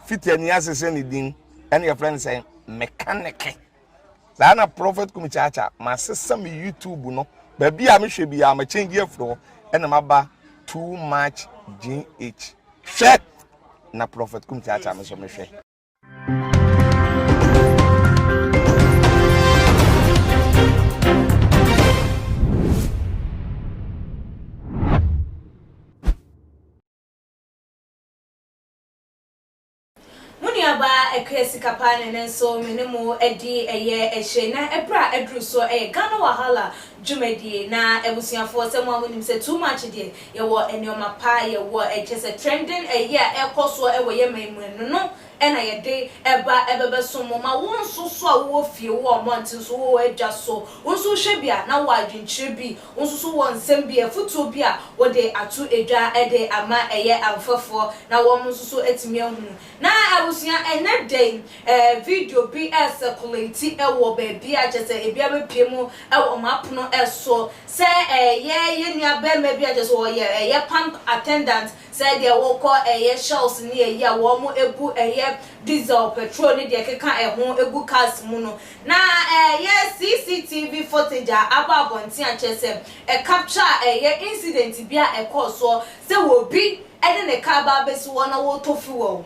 fiti ni asese ni din and your friend say mechanic na prophet kumichacha ma sesa me YouTube no ba bia me hwe bia ma change afro and ma ba too much GH hwe na prophet kumichacha me so me hwe Aba ekwesi kapane nenso menemu edi eye ehye na ebra edru so Ghana wahala dwumedie na ebusuafo se mo amonim se too much die ye wo enioma pa ye wo ejese trending eye ekoso ewo ye memu no ena ye de eba ebebe so mo ma wonso so a wo fie wo monti so wo adwa so wonso hwe bia na wo adwenkyire bi wonso so won nsem bia futuo bia wo de atu edwa ede ama eye amfafo na wo monso so etimi ahunu na abusua ene day video bi circulate ewo baby agese ebia bepiem ewo mapono eso se ye nua be ma bi agese wo ye pump attendant se de wo ko ye shells ni ye wo mo ebu diesel petrol ni de keka eho egu cars mu no na ye CCTV footage ababonti agese capture ye incident bia ekoso se wo bi ede ne car ba besi wo na wo tofi wo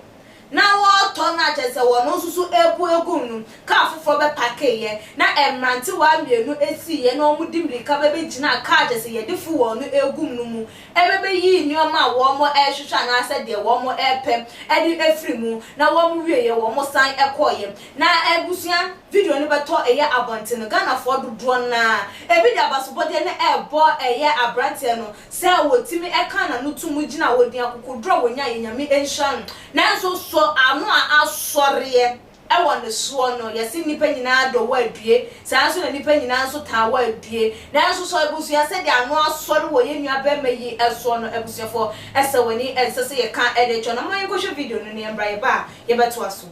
na wo to na chese wo no susu ebu egunu ka afofo be pakeye na emranti wa mienu esi ye na omudimri ka be gina ka chese ye defu wo no egum no mu ebebe yi nioma wo mo ehwehwa na ase de wo mo epem edi efri mu na wo mo wie ye wo mo san ekoye na ebusuan video ni beto eye abonte no Ghana for dodo na ebi da basobode ne ebo eye abrante no se wo timi eka na no tumu gina wo din akokodro wonya yenyame enshan na so anu asoriye e won the so no yesi nipa nyina do wa adue saa so na nipa nyina so ta wa adue na so ebusu ya se de anu asori wo ye nua ba mayi eso no ebusuafo ese woni ensese ye kan ede cho na man ko hwe video no ne embra ye ba ye beto aso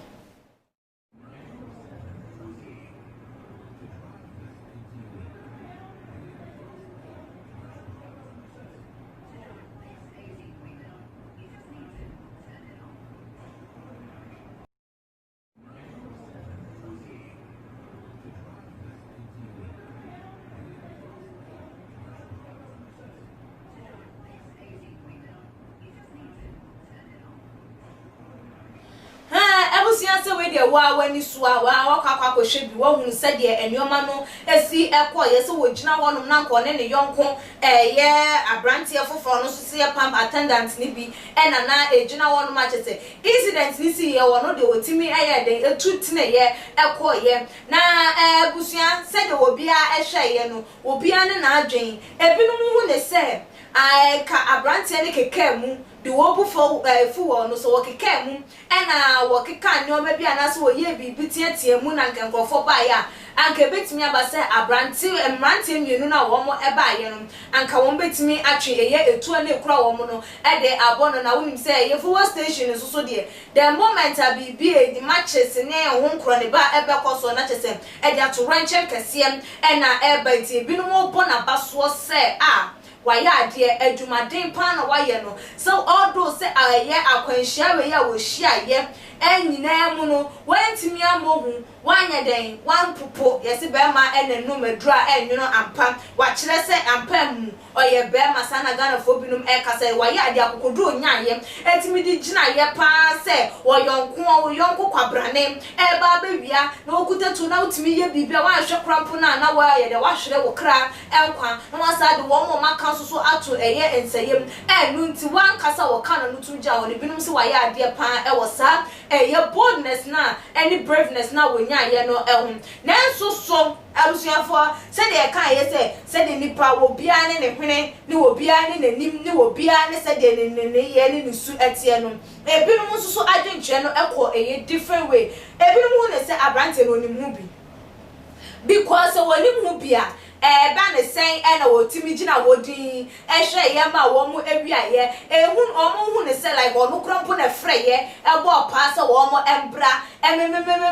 Sianse we de wa wani suwa wa kwakwa hwe bi wo hunu se de enioma no esi ekọ yese wo gina wonum na nko ne yonko ye abrantie foforo no so se pump attendant ni bi ena na egina wonum achese incident ni si ye wono de wotimi aye de etutine ye ekọ ye na busuan se de obia ehwe ye no obia ne na adwen ebinum hu ne se ka abrantie ne keke mu the wobu for fu no so wokeka mu ena wokeka nyoma bia na so ye bibi tietie mu na nkenkofo ba ya anka betimi abase abranti emranti mienu na wo mo eba ye no anka won betimi atwe eye etu na ekura wo mo no ede abono na wonim se ye fuwa station so de the moment abibi the matches ne ho nkro ne ba ebe koso na chese ede ato ranche kese ena eba ti binu mo bo na baso se waya ade adwumaden pa na waye no so all those say aye akwanhia we ya wo hia ye enyina mu no wantimi amohu wanya den wan popo yesi be ma enenu medura enwuno ampa wa kire se ampa mu oye be ma sana Ghana fo binum kasa waya ade akokodu onyaye etimi di gina ye pa se wo yonko kwabrane ba bewia na okutatu na utimi ye bibia wa hwe krampo na wa ye de wa hwere wo kra enkwa na wasa de wo mo maka so ato eye ensayem enu nti wan kasa wo kana no tumja wo ne binum se waya ade pa wo sa eye boldness na any braveness na wonyaye no ehun na so abusuafo se de kan ye se de nipa wo bia ne ne hwene ne wo bia ne nanim ne wo bia ne se de ne ye ne su atie no ebinum so adwenkyere no ekọ eye different way ebinum ne se abrante no nim hu bi because woni hu bia ba ne sen e na wotimi gina wodin hwe ye ma wo mu awiaye ehun omo hu ne se like onu krampo na freye ebo pa se wo mo embra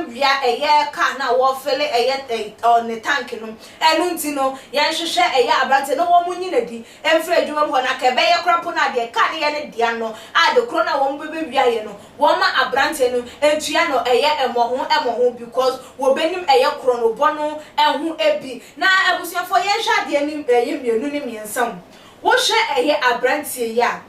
wia eye ka na wo fele eye on the tank no enu nti no ye hwehwe eye abrante no wo mu nyina di emfra adwuma ho na ka be ye krampo na de ka ne ye ne dia no a de kro na wo mu be wiaye no wo ma abrante no entua no eye emo ho because wo benim eye kro no bono ehu ebi na abusuafo ye hwa de anim eye mienu ne miensam wo hwe eye abrante ya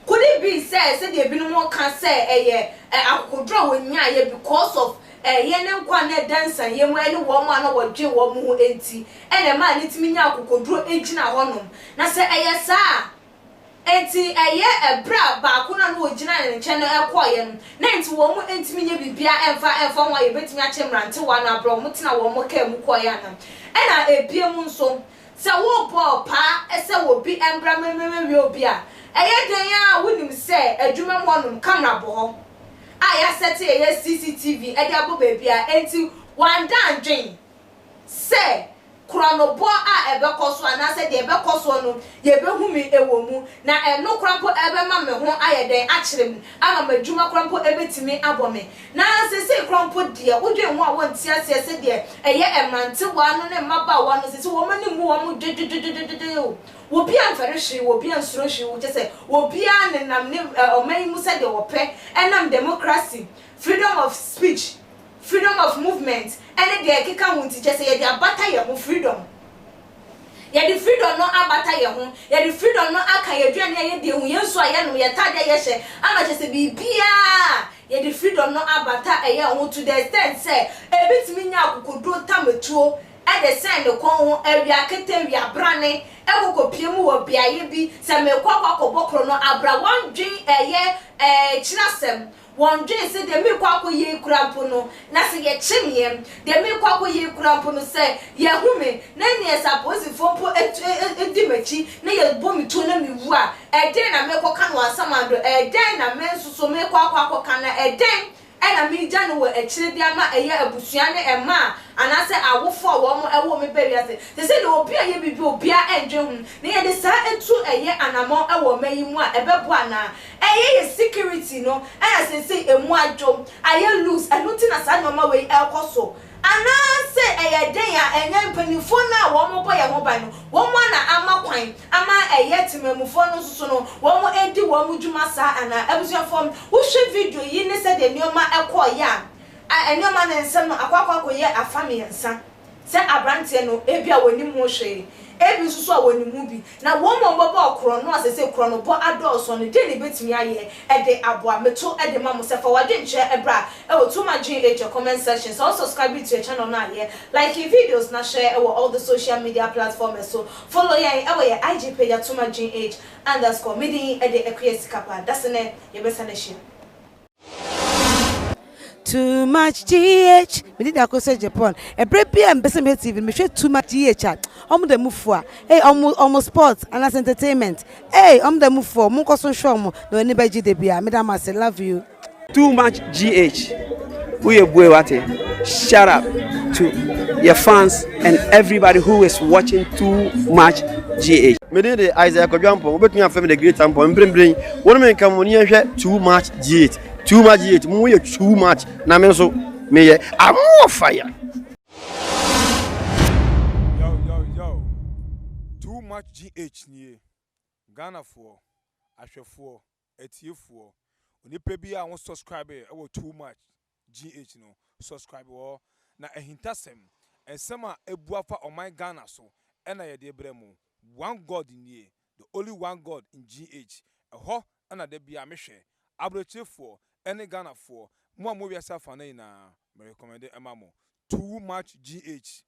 could it be said the binum can say akodro wonya ye because of ye ne nkwa na dancer ye mu ani wo mu ana wodwe wo mu enti ene ma ni timi nya akodro egina honom na se eye saa enti eye ebra ba ko na no ogina ne nche no ekoye no na enti wo mu enti mi nya bibia emfa nwa ye betimi achemrante wa na bro mu tina wo mu ka mu koye ana ena ebie mu nso se wo bo pa ese wo bi embra memewe obi a eye den ya wonim se adwuma mu onum camera bo ho aya sete eye CCTV e de abo ba bia enti wanda andwen se kronobo a ebe koso ana se de ebe koso no ye be hu mi ewo mu na eno krampo ebe ma me ho aye den akyerem ama madwuma krampo ebe timi abome na se krampo de wodwe ho a wonti ase se de eye emante wa no ne maba wa no se wo mani mu wo mu de wo bia mfere hwe wo bia nsuro hwe wo se wo bia ne nam ne oman mu se de wo pe enam democracy freedom of speech freedom of movement and the kika wunti che say ye dey abata ye ho freedom ye the freedom no abata ye ho ye the freedom no aka ye duane ye dey hu ye nso aye no ye tade ye hye ama che say bibia ye the freedom no abata eye ho to the extent say ebitimi nya akokodro tametuo e de send the kon ho awia kete wia brane ekokopie mu wo biaye bi se me kwakwa kobokro no abra wandwen eye kirasem one day say de me kwako ye kurampo no na se ye chimiem de me kwako ye kurampo no say ye hume na ne suppose fompo edimachi na ye bomi to na mi wu a den na me koka no asamando den na me nsuso me kwako kana den ena mi gya no wo ekire dia ma eye abusua ne ema anase awofo wo mo ewo me ba wiase se se de obi aye bibi obi a endwe hu na ye de sa etu eye anamo ewo mayi mu a ebebo ana eye security no aya se emu adwo aye loose anuti na sa no ma we ekoso anase eye den ya enye mpanifo na wo mo boye ho ban no wo mo na amakwan ama eye timamufo no susu no wo mo edi wo mo dwuma sa ana abusuafo wo hwe video yi ne se de nioma ekoya enioma na nsem no akwakwa ye afame yensa se abrante no ebia wani mu hwe ebi susu a wani mu bi na wo mo bobo okro no asese kro no bo adoso no de ne betimi aye e de aboa meto e de mamo se fa wade nche ebra e wo too much GH comment section so subscribe to your channel na aye like your videos na share e all the social media platforms so follow ya e wo your IG page too much GH_ midi e de ekwesi kapa that's ne ye besa na share Too much GH. We did that Japan. A break and Besame TV. Me share too much GH. The move for. Hey, almost sports and as entertainment. Hey, the move for. Munko so show mo. No anybody GDB. Madam, I say love you. Too much GH. We boy wate. Shout out to your fans and everybody who is watching Too Much GH. Me dey the Isaiah Kodwampo. We betumi afem the great tempo. Mbrin. Wonu me nka mo ni ehwe Too Much GH. Too much yet, mu ye too much. Na me so me ye I'm on fire. Yo. Too much GH nie. Ghana for ahwefo etiefo. Onipa bi a won subscribe e wo Too Much GH no. Subscribe wo na ehintasem. Ensem a ebuafa on my Ghana so. Ena ye de bremu. One God nie. The only one God in GH. Eho ana de bia mehwe. Abrochefo any Ghana for more movie yourself and I recommend Too Much GH.